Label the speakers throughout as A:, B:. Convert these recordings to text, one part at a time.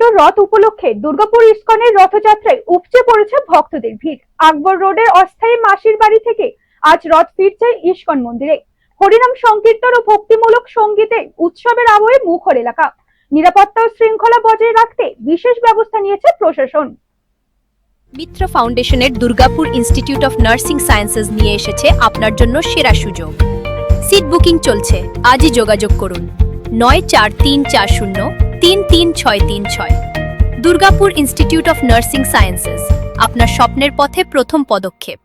A: উল্টো রথ উপলক্ষে দুর্গাপুর ইস্কনের রথযাত্রায় উপচে পড়েছে ভক্তদের ভিড়। আকবর রোডের অস্থায়ী মাসির বাড়ি থেকে আজ রথ ফিরছে ইস্কন মন্দিরে। হরিনাম সংকীর্তন ও ভক্তিমূলক সঙ্গীতে উৎসবের আবহে মুখর এলাকা। নিরাপত্তা ও শৃঙ্খলা বজায় রাখতে বিশেষ ব্যবস্থা নিয়েছে প্রশাসন।
B: মিত্র ফাউন্ডেশনের Durgapur Institute of nursing sciences নিয়ে এসেছে আপনার জন্য সেরা সুযোগ। সিট বুকিং চলছে, আজই যোগাযোগ করুন 9434033636। Durgapur Institute of nursing sciences, আপনার স্বপ্নের পথে প্রথম পদক্ষেপ।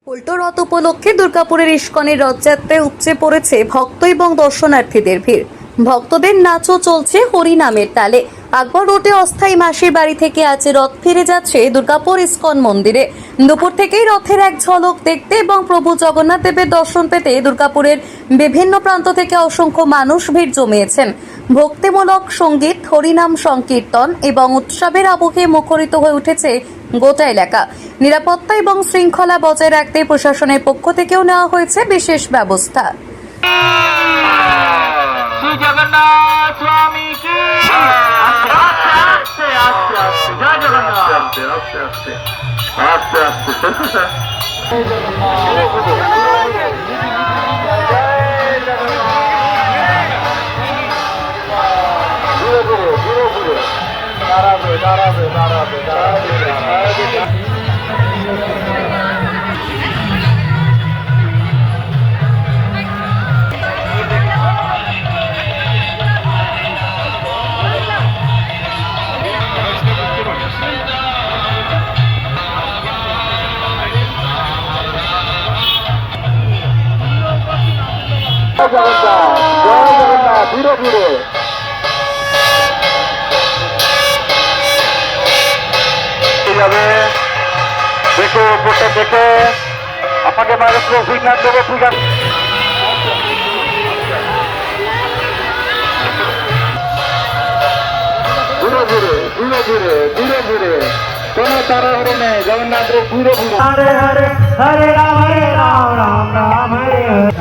C: উল্টো রথ উপলক্ষে দুর্গাপুরের ইস্কনের রথযাত্রায় উপচে পড়েছে ভক্ত এবং দর্শনার্থীদের ভিড়। ভক্তদের নাচও চলছে হরিনামের তালে। আকবর রোডে অস্থায়ী মাসির বাড়ি থেকে আজ রথ ফিরে যাচ্ছে দুর্গাপুর ইস্কন মন্দিরে। দুপুর থেকেই রথের এক ঝলক দেখতে এবং প্রভু জগন্নাথ দেবের দর্শন পেতে দুর্গাপুরের বিভিন্ন প্রান্ত থেকে অসংখ্য মানুষ ভিড় জমিয়েছেন। ভক্তিমূলক সঙ্গীত, হরিনাম সংকীর্তন এবং উৎসবের আবহে মুখরিত হয়ে উঠেছে গোটা এলাকা। নিরাপত্তা এবং শৃঙ্খলা বজায় রাখতে প্রশাসনের পক্ষ থেকেও নেওয়া হয়েছে বিশেষ ব্যবস্থা।
D: জগন্নাথ স্বামী কি আস্তে আস্তে আস্তে জয় জগন্নাথ আস্তে আস্তে আস্তে আস্তে আস্তে দাঁড়াবে দাঁড়াবে দাঁড়াবে দাঁড়াবে। ধীরে ধীরে যাবে, দেখো উপরটা দেখে আপনাকে বাইরে সিগন্যাল দেবো। ঠিক আছে, ধীরে ধীরে ধীরে ধীরে ধীরে ধীরে, কোনো তাড়াহুড়ো নেই। জগন্নাথ ধীরে ধীরে। Hare Hare Hare Ram Ram Ram Hare Hare.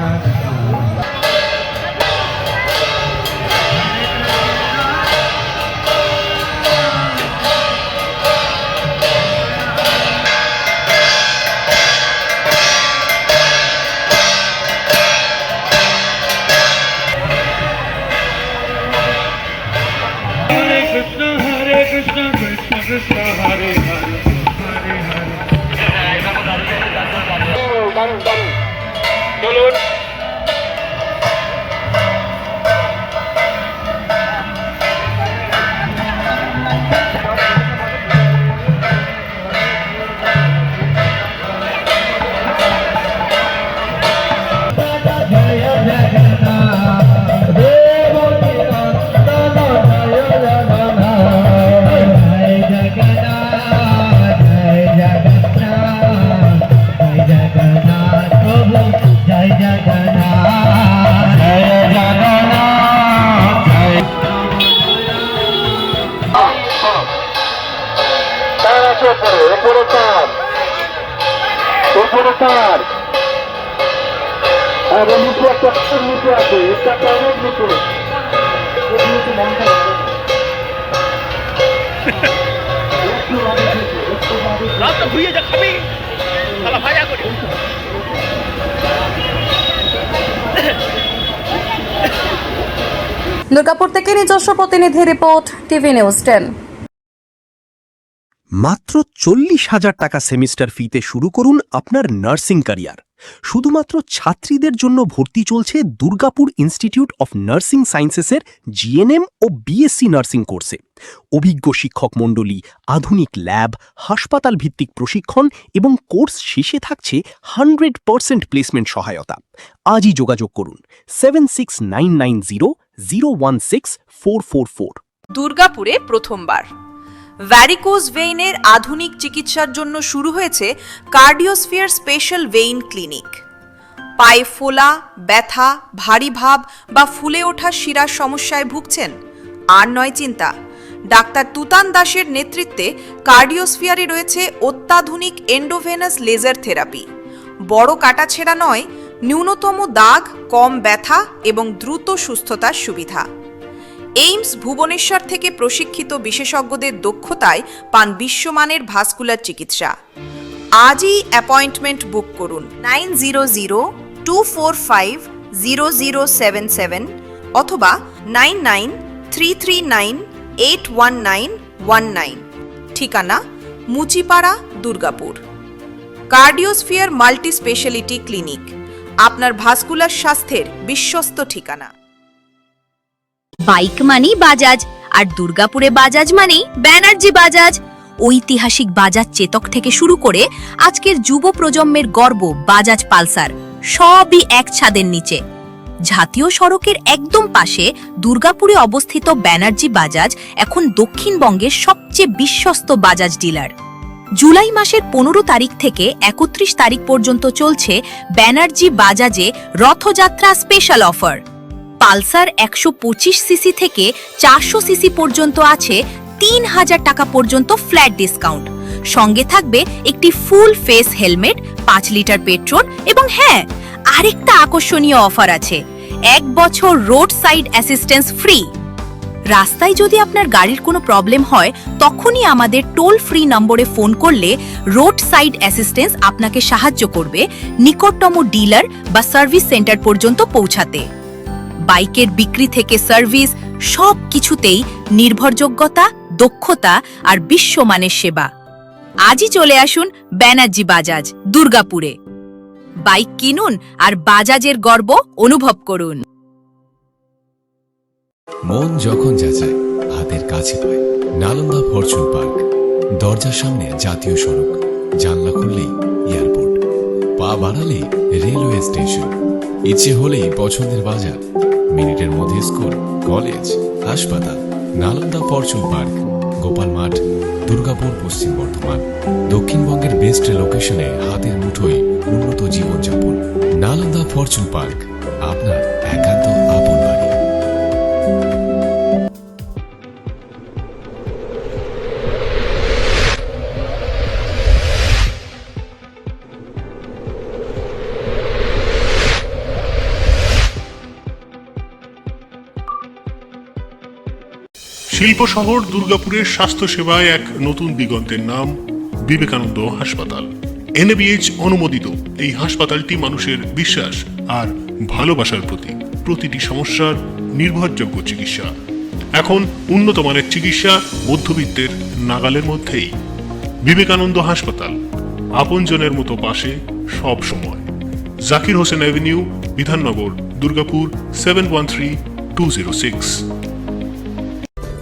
E: Krishna Krishna Krishna Hare Hare Hare Hare। চলুন
C: দুর্গাপুর থেকে নিজস্ব প্রতিনিধি রিপোর্ট, টিভি নিউজ 10।
F: মাত্র 40,000 টাকা সেমিস্টার ফিতে শুরু করুন আপনার নার্সিং ক্যারিয়ার। শুধুমাত্র ছাত্রীদের জন্য ভর্তি চলছে দুর্গাপুর ইনস্টিটিউট অফ নার্সিং সায়েন্সেসের জিএনএম ও বিএসসি নার্সিং কোর্সে। অভিজ্ঞ শিক্ষক মণ্ডলী, আধুনিক ল্যাব, হাসপাতাল ভিত্তিক প্রশিক্ষণ এবং কোর্স শেষে থাকছে 100% প্লেসমেন্ট সহায়তা। আজই যোগাযোগ করুন 769900164444।
G: দুর্গাপুরে প্রথমবার ভ্যারিকোজ ভেইনের আধুনিক চিকিৎসার জন্য শুরু হয়েছে কার্ডিওস্ফিয়ার স্পেশাল ভেইন ক্লিনিক। পায়ে ফোলা, ব্যথা, ভারী ভাব বা ফুলে ওঠা শিরার সমস্যায় ভুগছেন? আর নয় চিন্তা, ডাক্তার তুতান দাসের নেতৃত্বে কার্ডিওস্ফিয়ারে রয়েছে অত্যাধুনিক এন্ডোভেনাস লেজার থেরাপি। বড় কাটাছেঁড়া নয়, ন্যূনতম দাগ, কম ব্যথা এবং দ্রুত সুস্থতার সুবিধা। এইমস ভুবনেশ্বর থেকে প্রশিক্ষিত বিশেষজ্ঞদের দক্ষতায় পান বিশ্বমানের ভাস্কুলার চিকিৎসা। আজই অ্যাপয়েন্টমেন্ট বুক করুন 9002450077 অথবা 9933981919। ঠিকানা Muchipara, Durgapur. Cardiosphere multi speciality clinic, আপনার ভাস্কুলার স্বাস্থ্যের বিশ্বস্ত ঠিকানা।
B: বাইক মানেই বাজাজ, আর দুর্গাপুরে বাজাজ মানেই ব্যানার্জি বাজাজ। ঐতিহাসিক বাজাজ চেতক থেকে শুরু করে আজকের যুব প্রজন্মের গর্ব বাজাজ পালসার, সবই এক ছাদের নিচে। জাতীয় সড়কের একদম পাশে দুর্গাপুরে অবস্থিত ব্যানার্জি বাজাজ এখন দক্ষিণবঙ্গের সবচেয়ে বিশ্বস্ত বাজাজ ডিলার। জুলাই মাসের 15 তারিখ থেকে 31 তারিখ পর্যন্ত চলছে ব্যানার্জি বাজাজে Rathyatra special offer. Pulsar 125 CC থেকে 400 সিসি পর্যন্ত আছে 3000 টাকা পর্যন্ত ফ্ল্যাট ডিসকাউন্ট। সঙ্গে থাকবে একটি full face helmet, 5 litre petrol এবং হ্যাঁ, আরেকটা আকর্ষণীয় অফার আছে, 1 বছর রোড সাইড অ্যাসিস্ট্যান্স ফ্রি। রাস্তায় যদি আপনার গাড়ির কোনো প্রবলেম হয়, তখনই আমাদের টোল ফ্রি নম্বরে ফোন করলে রোড সাইড অ্যাসিস্ট্যান্স আপনাকে সাহায্য করবে নিকটতম ডিলার বা সার্ভিস সেন্টার পর্যন্ত পৌঁছাতে। বাইকের বিক্রি থেকে সার্ভিস, সব কিছুতেই নির্ভরযোগ্যতা, দক্ষতা আর বিশ্বমানের সেবা। আজই চলে আসুন ব্যানার্জি বাজাজ, দুর্গাপুরে। বাইক কিনুন আর বাজাজের গর্ব অনুভব করুন।
H: মন যখন যাচায় হাতের কাছে পায়, নালন্দা ফরচুন পার্ক। দরজার সামনে জাতীয় সড়ক, জানলা খুললেই এয়ারপোর্ট, পা বাড়ালে রেলওয়ে স্টেশন, ইচ্ছে হলেই পছন্দের বাজার, মিনিটের মধ্যে স্কুল, কলেজ, হাসপাতাল। নালন্দা ফরচুন পার্ক, গোপাল মাঠ, দুর্গাপুর, পশ্চিম বর্ধমান। দক্ষিণবঙ্গের বেস্ট লোকেশনে হাতের মুঠোয় উন্নত জীবনযাপন। নালন্দা ফরচুন পার্ক, আপনার একান্ত আপন বাড়ি।
E: শিল্প শহর দুর্গাপুরের স্বাস্থ্যসেবায় এক নতুন দিগন্তের নাম বিবেকানন্দ হাসপাতাল। NABH অনুমোদিত এই হাসপাতালটি মানুষের বিশ্বাস আর ভালোবাসার প্রতীক। প্রতিটি সমস্যার নির্ভরযোগ্য চিকিৎসা। এখন উন্নত মানের চিকিৎসা মধ্যবিত্তের নাগালের মধ্যেই। বিবেকানন্দ হাসপাতাল, আপনজনের মতো পাশে সব সময়। জাকির হোসেন অ্যাভিনিউ, বিধাননগর, দুর্গাপুর 713206।